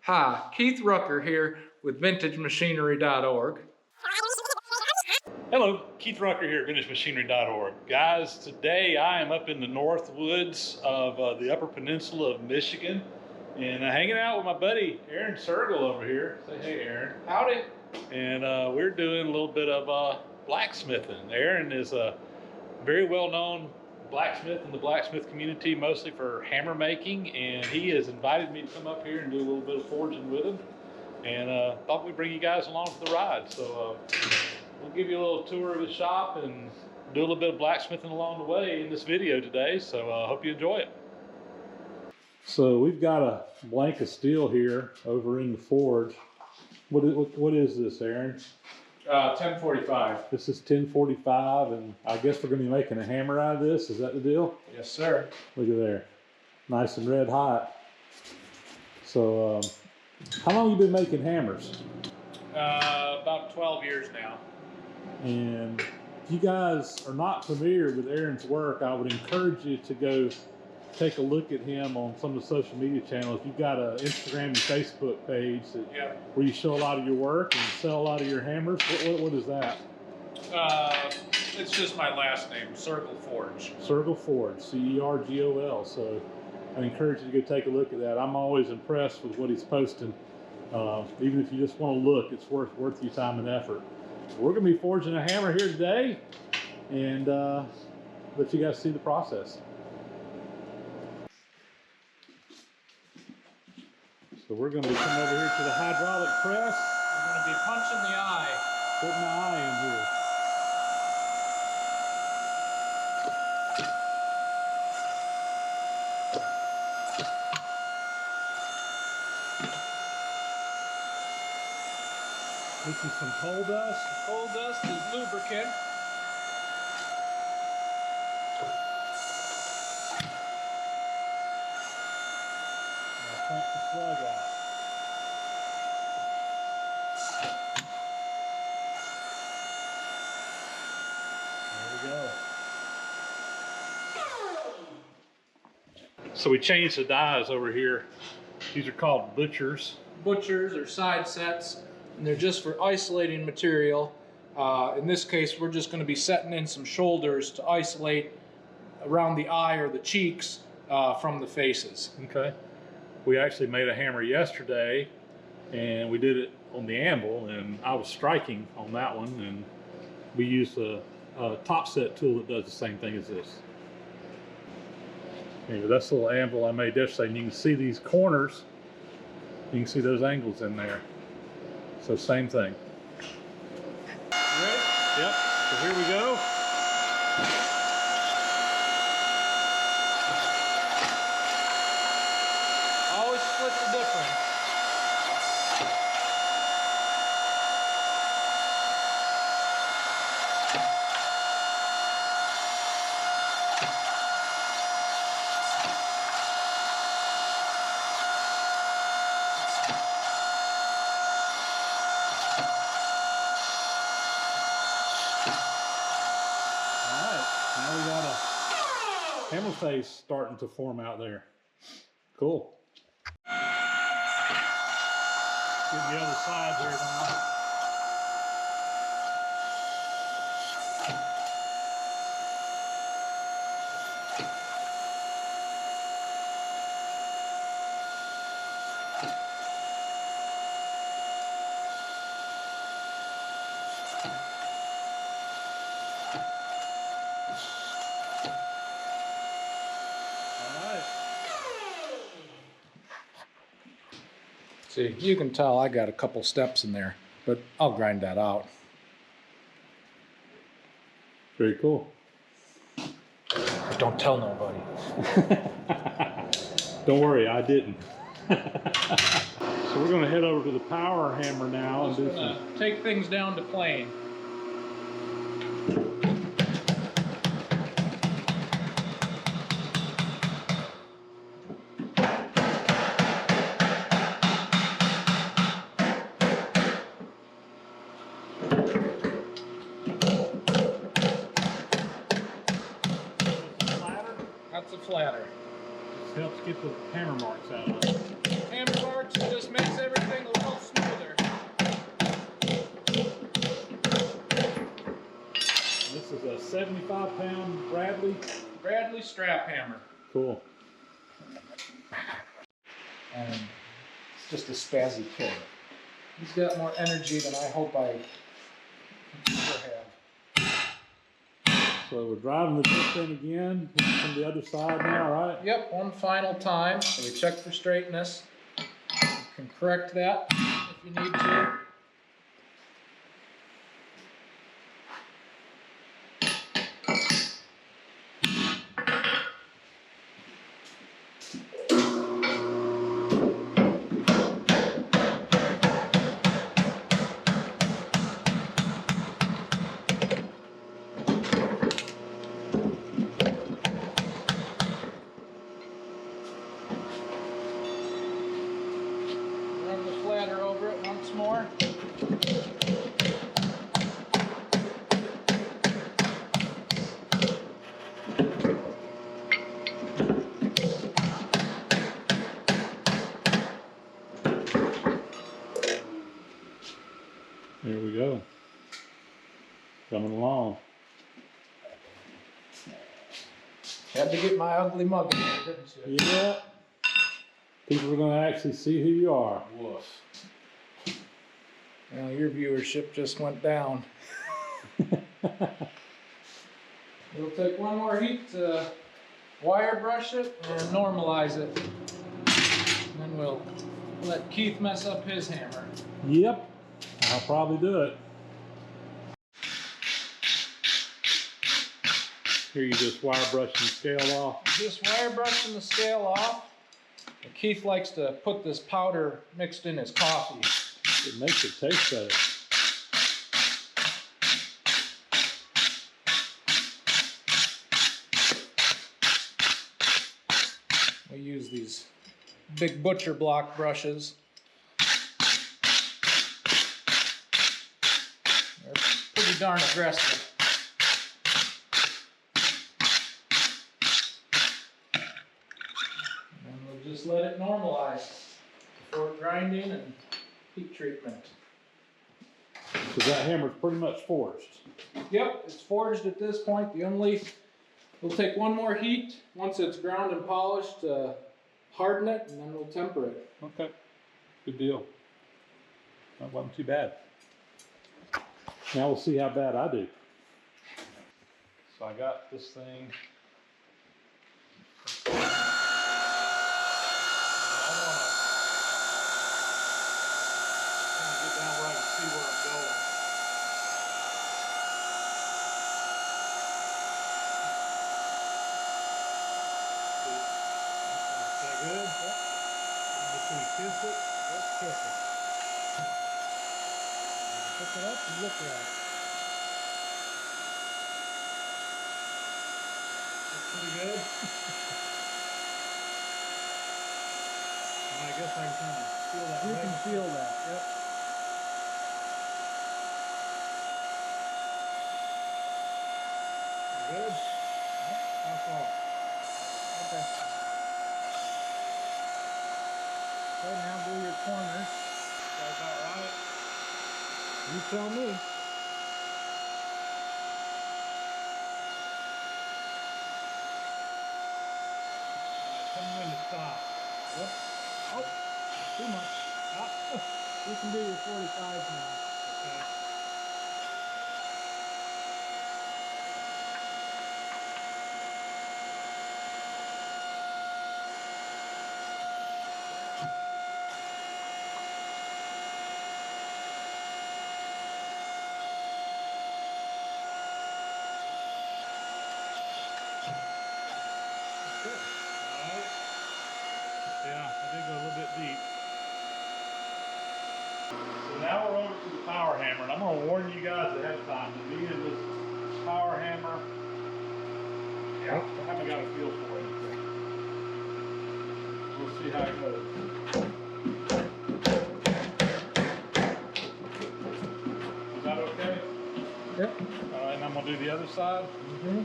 Hi, Keith Rucker here with VintageMachinery.org. Hello, Keith Rucker here at VintageMachinery.org. Guys, today I am up in the north woods of the Upper Peninsula of Michigan and hanging out with my buddy Aaron Cergol over here. Say hey, Aaron. Howdy. And we're doing a little bit of blacksmithing. Aaron is a very well-known blacksmith in the blacksmith community, mostly for hammer making, and he has invited me to come up here and do a little bit of forging with him, and thought we'd bring you guys along for the ride. So we'll give you a little tour of his shop and do a little bit of blacksmithing along the way in this video today, so I hope you enjoy it. So we've got a blank of steel here over in the forge. What is this, Aaron? 1045. This is 1045, and I guess we're going to be making a hammer out of this. Is that the deal? Yes, sir. Look at there. Nice and red hot. So, how long have you been making hammers? About 12 years now. And if you guys are not familiar with Aaron's work, I would encourage you to go take a look at him on some of the social media channels. You've got an Instagram and Facebook page where you show a lot of your work and sell a lot of your hammers. What is that? It's just my last name, Cergol Forge. Cergol Forge, C-E-R-G-O-L. So I encourage you to go take a look at that. I'm always impressed with what he's posting. Even if you just want to look, it's worth your time and effort. We're going to be forging a hammer here today and let you guys see the process. So we're going to be coming over here to the hydraulic press. We're going to be punching the eye. Putting the eye in here. This is some coal dust. Coal dust is lubricant. Now punch the slug out. There we go. So we changed the dies over here. These are called butchers. Butchers or side sets, and they're just for isolating material. In this case, we're just going to be setting in some shoulders to isolate around the eye or the cheeks from the faces. Okay. We actually made a hammer yesterday, and we did it on the anvil, and I was striking on that one, and we used a top set tool that does the same thing as this. Anyway, that's the little anvil I made yesterday, and you can see these corners. You can see those angles in there. So same thing. Ready? Yep, so here we go. Always split the difference. Now we got a hammer face starting to form out there. Cool. Get the other side here now. See, you can tell I got a couple steps in there, but I'll grind that out. Very cool. But don't tell nobody. Don't worry, I didn't. So we're going to head over to the power hammer now and do some. Take things down to plane. Flatter. That's a flatter. This helps get the hammer marks out of it. hammer marks, it just makes everything a little smoother. This is a 75-pound Bradley strap hammer. Cool. And it's just a spazzy kid. He's got more energy than I hope I ever have. So we're driving the disc in again from the other side now, right? Yep, one final time. So we check for straightness. You can correct that if you need to. Run the flatter over it once more. Here we go. Coming along. Had to get my ugly mug in there, didn't you? Yeah. People are going to actually see who you are. Woof. Well, your viewership just went down. We'll take one more heat to wire brush it and normalize it. And then we'll let Keith mess up his hammer. Yep. I'll probably do it. Here you just wire brush and scale off. Just wire brushing the scale off. And Keith likes to put this powder mixed in his coffee. It makes it taste better. We use these big butcher block brushes. They're pretty darn aggressive. And we'll just let it normalize before grinding and heat treatment. So that hammer's pretty much forged. Yep, it's forged at this point. We'll take one more heat once it's ground and polished to harden it, and then we'll temper it. Okay, good deal. That wasn't too bad. Now we'll see how bad I do. So I got this thing. Get down right and see where I'm going. Is that good? Yep. Just gonna kiss it. Let's kiss it. Pick it up and look at it. That's pretty good. I guess I can kind of feel that. You can feel that, yep. Good? Yep, that's all. Okay. Okay, now do your corners. Is that about right? You tell me. Tell me when to stop. Yep. Oh, too much. Ah, you can do your 45s now. Okay. Good. Alright. Yeah, I did go a little bit deep. So now we're over to the power hammer, and I'm going to warn you guys ahead of time that me and this power hammer, yeah, I haven't got a feel for it. We'll see how it goes. Is that okay? Yep. Alright, and I'm going to do the other side. Mm-hmm.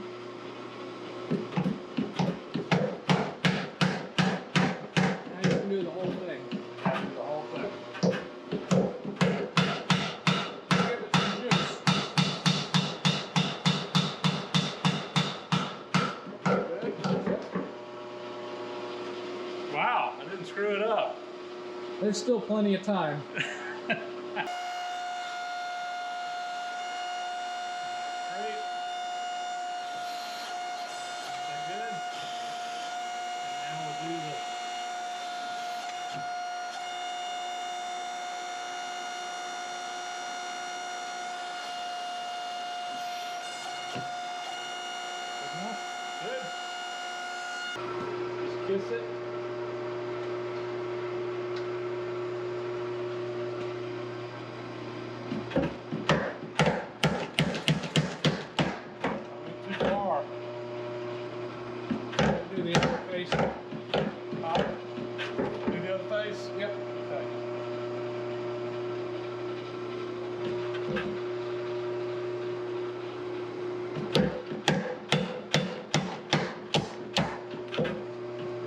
Now you can do the whole thing. screw it up. There's still plenty of time. Kiss it. Too far. Do the other face. Do the other face? Yep. Okay.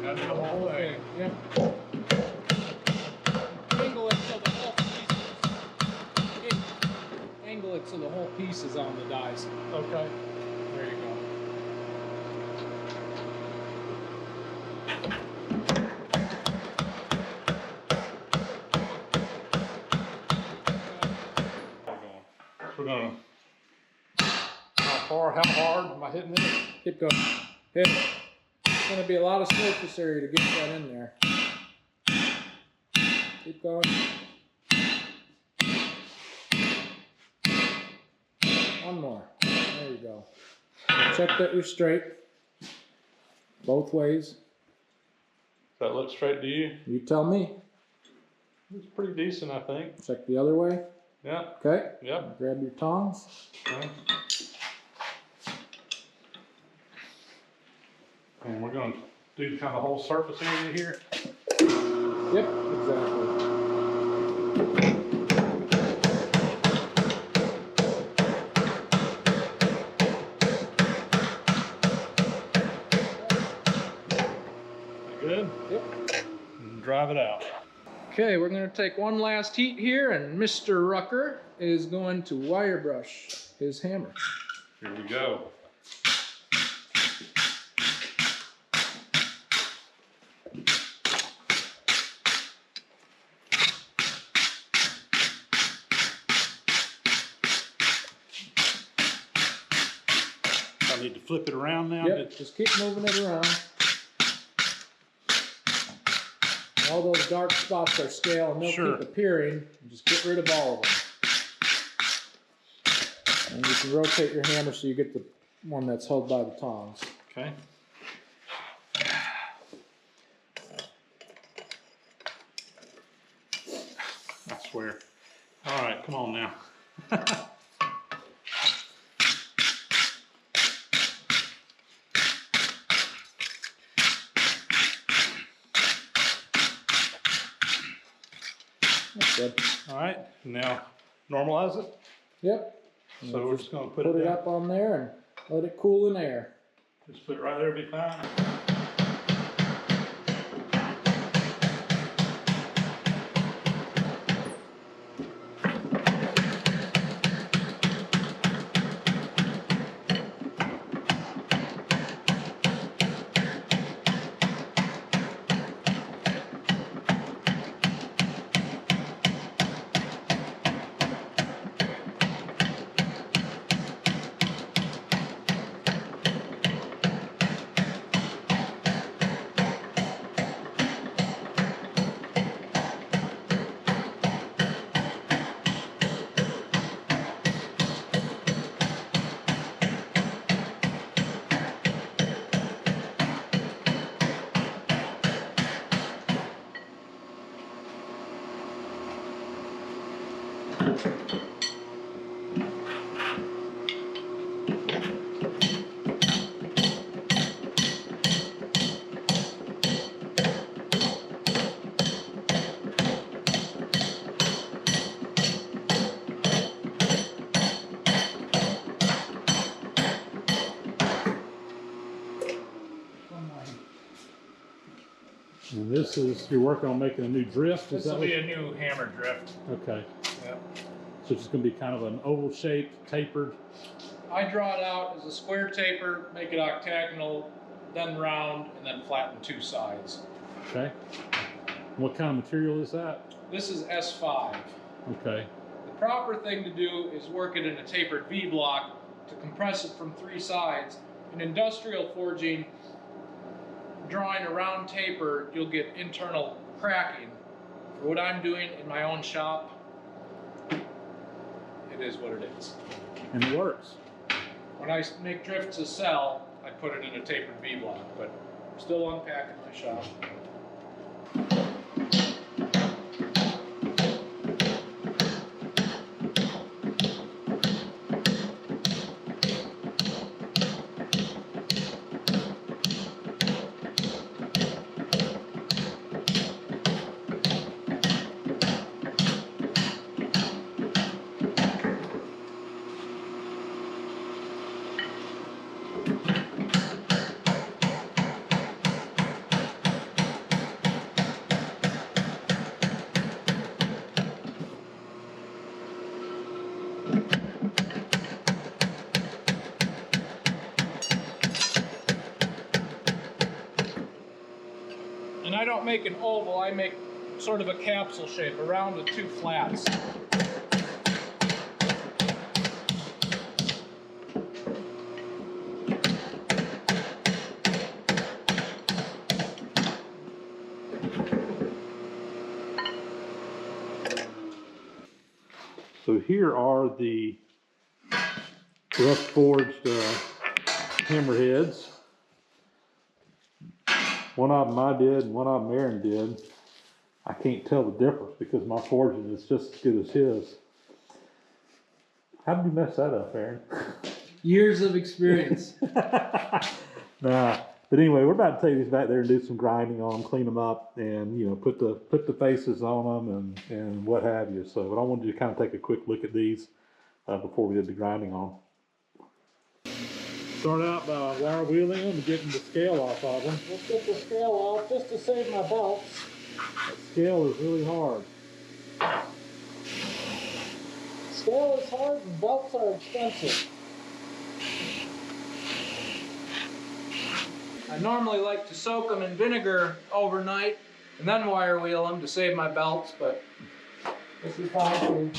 Gotta do the whole thing. Yep. Angle it so the whole piece. Angle it so the whole piece is on the dies. Okay. There you go. We're gonna. How far? How hard am I hitting it? Keep going. Hit it. It's going to be a lot of surface area to get that in there. Keep going. One more. There you go. Check that you're straight. Both ways. Does that look straight to you? You tell me. It's pretty decent, I think. Check the other way. Yeah. Okay. Yep. Grab your tongs. Okay. And we're going to do kind of the whole surface area here. Yep, exactly. Good? Yep. And drive it out. Okay, we're going to take one last heat here, and Mr. Rucker is going to wire brush his hammer. Here we go. I need to flip it around now. Yep, just keep moving it around. All those dark spots are scale and they'll Sure. keep appearing. Just get rid of all of them. And you can rotate your hammer so you get the one that's held by the tongs. Okay. I swear. All right, come on now. That's good. All right, now normalize it. Yep. And So we'll we're just going to put it it down. up on there and let it cool in air. Just put it right there, be fine. And this is, you're working on making a new drift? This will be a new hammer drift. Okay. Yep. So it's just going to be kind of an oval shaped, tapered. I draw it out as a square taper, make it octagonal, then round, and then flatten two sides. Okay. What kind of material is that? This is S5. Okay. The proper thing to do is work it in a tapered V block to compress it from 3 sides. In industrial forging, drawing a round taper, you'll get internal cracking. For what I'm doing in my own shop, it is what it is. And it works. When I make drifts to sell, I put it in a tapered V block, but I'm still unpacking my shop. And I don't make an oval, I make sort of a capsule shape, around with 2 flats. So here are the rough forged hammerheads. One of them I did and one of them Aaron did. I can't tell the difference because my forging is just as good as his. How did you mess that up, Aaron? Years of experience. Nah, but anyway, we're about to take these back there and do some grinding on them, clean them up, and you know, put the faces on them and what have you. So, but I wanted you to kind of take a quick look at these before we did the grinding on them. Start out by wire wheeling them and getting the scale off of them. Let's get the scale off just to save my belts. That scale is really hard. Scale is hard and belts are expensive. I normally like to soak them in vinegar overnight and then wire wheel them to save my belts, but this is how I do.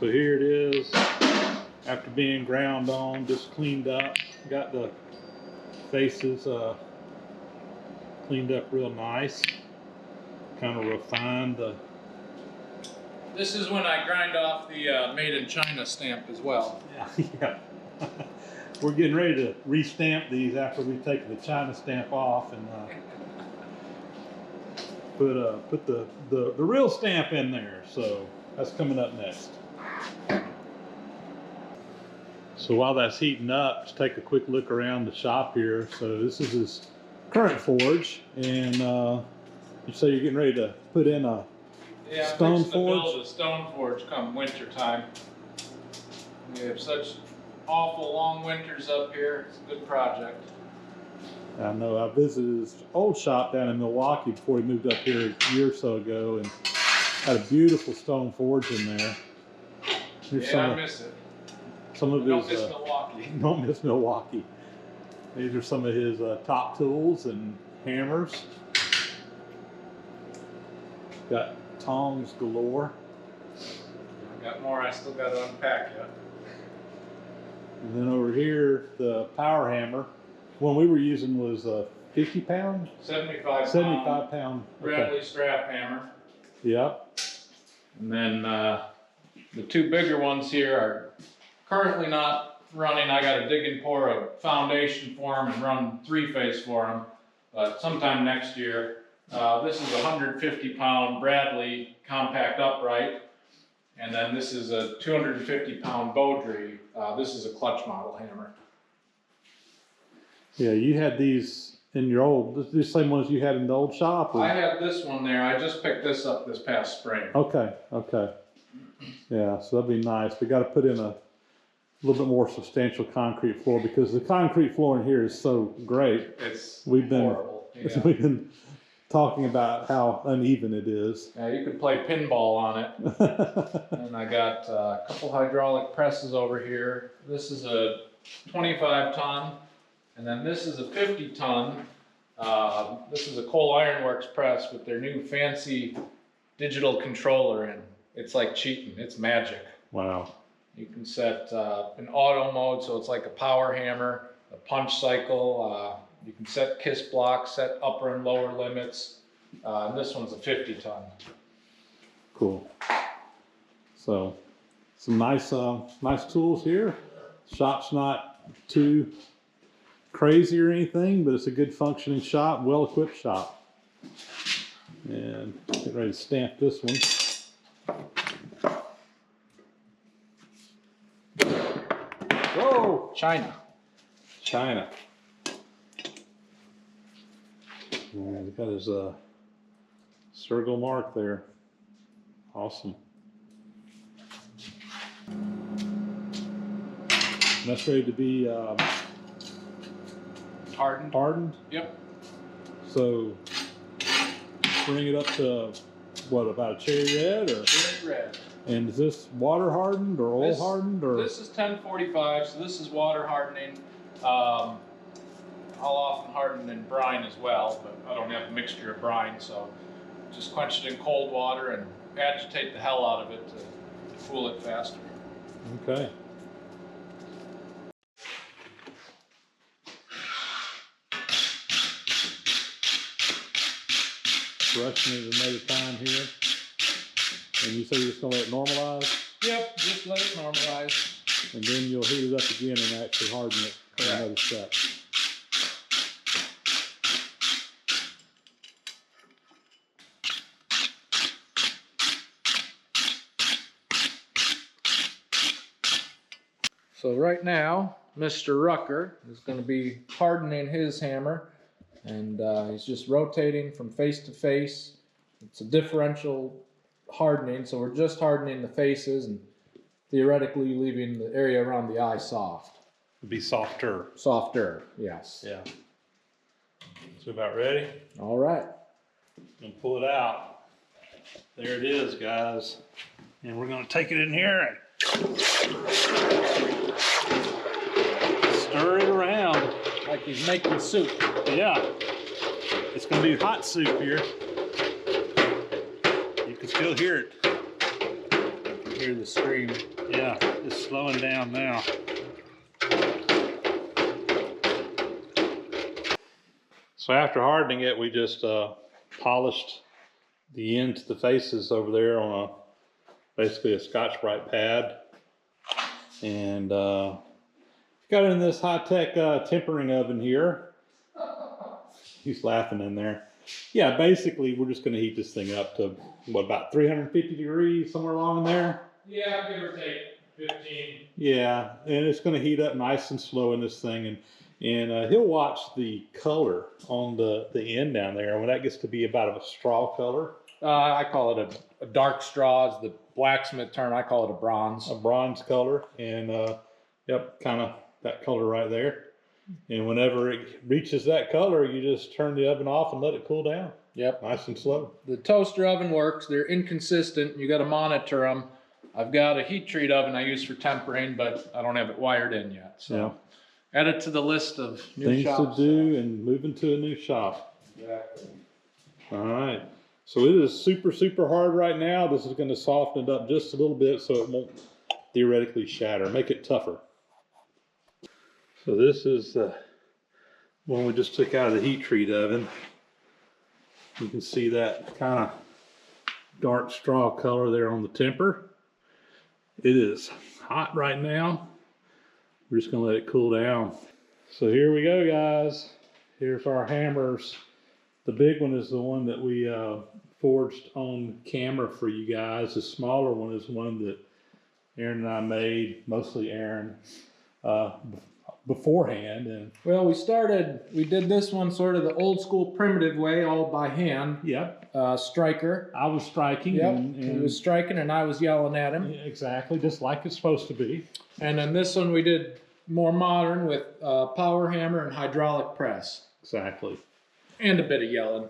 So here it is, after being ground on, just cleaned up. Got the faces cleaned up real nice. Kind of refined the. This is when I grind off the Made in China stamp as well. Yeah. We're getting ready to re-stamp these after we've taken the China stamp off and put the real stamp in there. So that's coming up next. So while that's heating up, just take a quick look around the shop here. So this is his current forge, and you say you're getting ready to put in a stone forge? Yeah, build a stone forge come winter time. We have such awful long winters up here. It's a good project. I know. I visited his old shop down in Milwaukee before he moved up here a year or so ago, and had a beautiful stone forge in there. Here's I miss it. Some of Don't his, miss Milwaukee. Don't miss Milwaukee. These are some of his top tools and hammers. Got tongs galore. I got more I still got to unpack yet. And then over here, the power hammer. One we were using was a 50 pound? 75 pound. Bradley Okay. strap hammer. Yep. And then the two bigger ones here are currently not running. I got to dig and pour a foundation for them and run 3-phase for them. But sometime next year. This is a 150 pound Bradley compact upright. And then this is a 250 pound Beaudry. This is a clutch model hammer. Yeah, you had these in your old, the same ones you had in the old shop? Or? I had this one there. I just picked this up this past spring. Okay. Yeah, so that'd be nice. We got to put in a little bit more substantial concrete floor, because the concrete floor in here is so great. It's horrible. Yeah. We've been talking about how uneven it is. Yeah, you could play pinball on it. And I got a couple hydraulic presses over here. This is a 25 ton, and then this is a 50 ton. This is a Coal Ironworks press with their new fancy digital controller in. It's like cheating. It's magic. Wow. You can set an auto mode, so it's like a power hammer, a punch cycle. You can set kiss blocks, set upper and lower limits. And this one's a 50 ton. Cool. So, some nice tools here. Shop's not too crazy or anything, but it's a good functioning shop, well-equipped shop. And get ready to stamp this one. Whoa! China. Yeah, he's got his Cergol mark there. Awesome. And that's ready to be hardened? Yep. So bring it up to what, about a cherry red? Or? Cherry red. And is this water hardened or oil hardened? Or? This is 1045, so this is water hardening. I'll often harden in brine as well, but I don't have a mixture of brine, so just quench it in cold water and agitate the hell out of it to cool it faster. Okay. Brushing it another time here. And you say you're just going to let it normalize? Yep, just let it normalize. And then you'll heat it up again and actually harden it for another step. So right now, Mr. Rucker is going to be hardening his hammer, and he's just rotating from face to face. It's a differential hardening, so we're just hardening the faces and theoretically leaving the area around the eye soft. It'd be softer. Softer, yes. Yeah. So about ready? All right. And pull it out. There it is, guys. And we're going to take it in here and stir it around. Like he's making soup. Yeah. It's going to be hot soup here. You can still hear it. You can hear the scream. Yeah, it's slowing down now. So after hardening it, we just polished the ends, the faces over there on basically a Scotch-Brite pad. And got it in this high-tech tempering oven here. He's laughing in there. Yeah, basically we're just going to heat this thing up to, what, about 350 degrees, somewhere along in there? Yeah, give or take. 15. Yeah, and it's going to heat up nice and slow in this thing, and he'll watch the color on the end down there. When that gets to be about a straw color, I call it a dark straw is the blacksmith term. I call it a bronze. a bronze color, and yep, kind of that color right there. And whenever it reaches that color, you just turn the oven off and let it cool down. Yep. Nice and slow. The toaster oven works. They're inconsistent. You got to monitor them. I've got a heat treat oven I use for tempering, but I don't have it wired in yet. So add it to the list of new Things shop to do and moving to a new shop. Exactly. All right. So it is super, super hard right now. This is going to soften it up just a little bit so it won't theoretically shatter. Make it tougher. So this is the one we just took out of the heat treat oven. You can see that kind of dark straw color there on the temper. It is hot right now. We're just going to let it cool down. So here we go, guys. Here's our hammers. The big one is the one that we forged on camera for you guys. The smaller one is one that Aaron and I made, mostly Aaron, beforehand. And Well, we did this one sort of the old school primitive way, all by hand. yep, Striker. I was striking. Yep, and he was striking and I was yelling at him. exactly, just like it's supposed to be. And then this one we did more modern with power hammer and hydraulic press. Exactly. And a bit of yelling.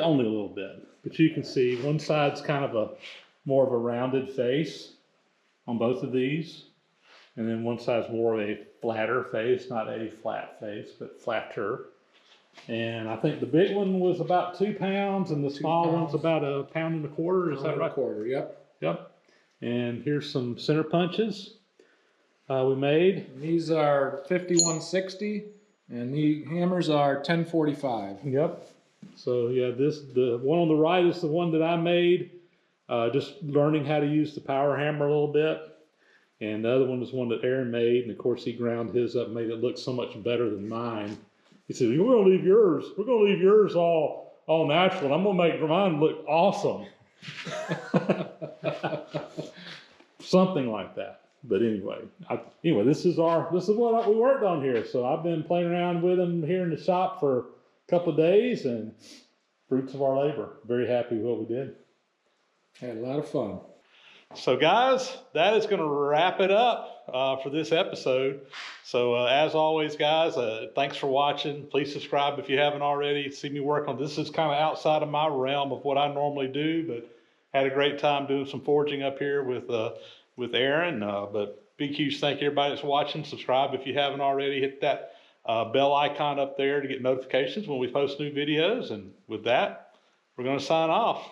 Only a little bit, but you can see one side's kind of more of a rounded face on both of these, and then one side's more of a flatter face, not a flat face, but flatter. And I think the big one was about 2 pounds, and the small one's about 1.25 pounds. Is that right? 1.25, yep. Yep. And here's some center punches we made. And these are 5160, and the hammers are 1045. Yep. So yeah, the one on the right is the one that I made, just learning how to use the power hammer a little bit. And the other one is one that Aaron made, and of course he ground his up, made it look so much better than mine. He said, "We're gonna leave yours. We're gonna leave yours all natural. And I'm gonna make mine look awesome." Something like that. But anyway, this is what we worked on here. So I've been playing around with them here in the shop for a couple of days, and fruits of our labor. Very happy with what we did. Had a lot of fun. So guys, that is going to wrap it up for this episode. So as always, guys, thanks for watching. Please subscribe if you haven't already. See me work on this. Is kind of outside of my realm of what I normally do, but had a great time doing some forging up here with Aaron. But big, huge thank you everybody that's watching. Subscribe if you haven't already. Hit that bell icon up there to get notifications when we post new videos. And with that, we're going to sign off.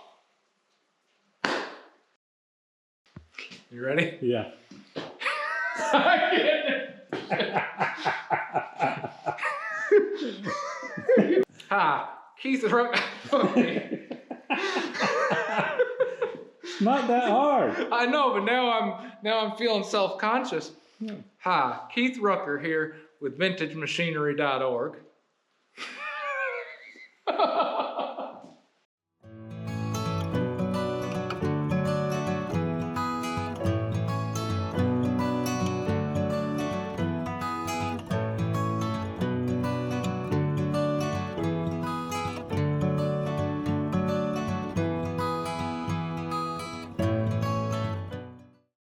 You ready? Yeah. Ha! Keith Rucker. It's not that hard. I know, but now I'm feeling self-conscious. Hi, Keith Rucker here with VintageMachinery.org.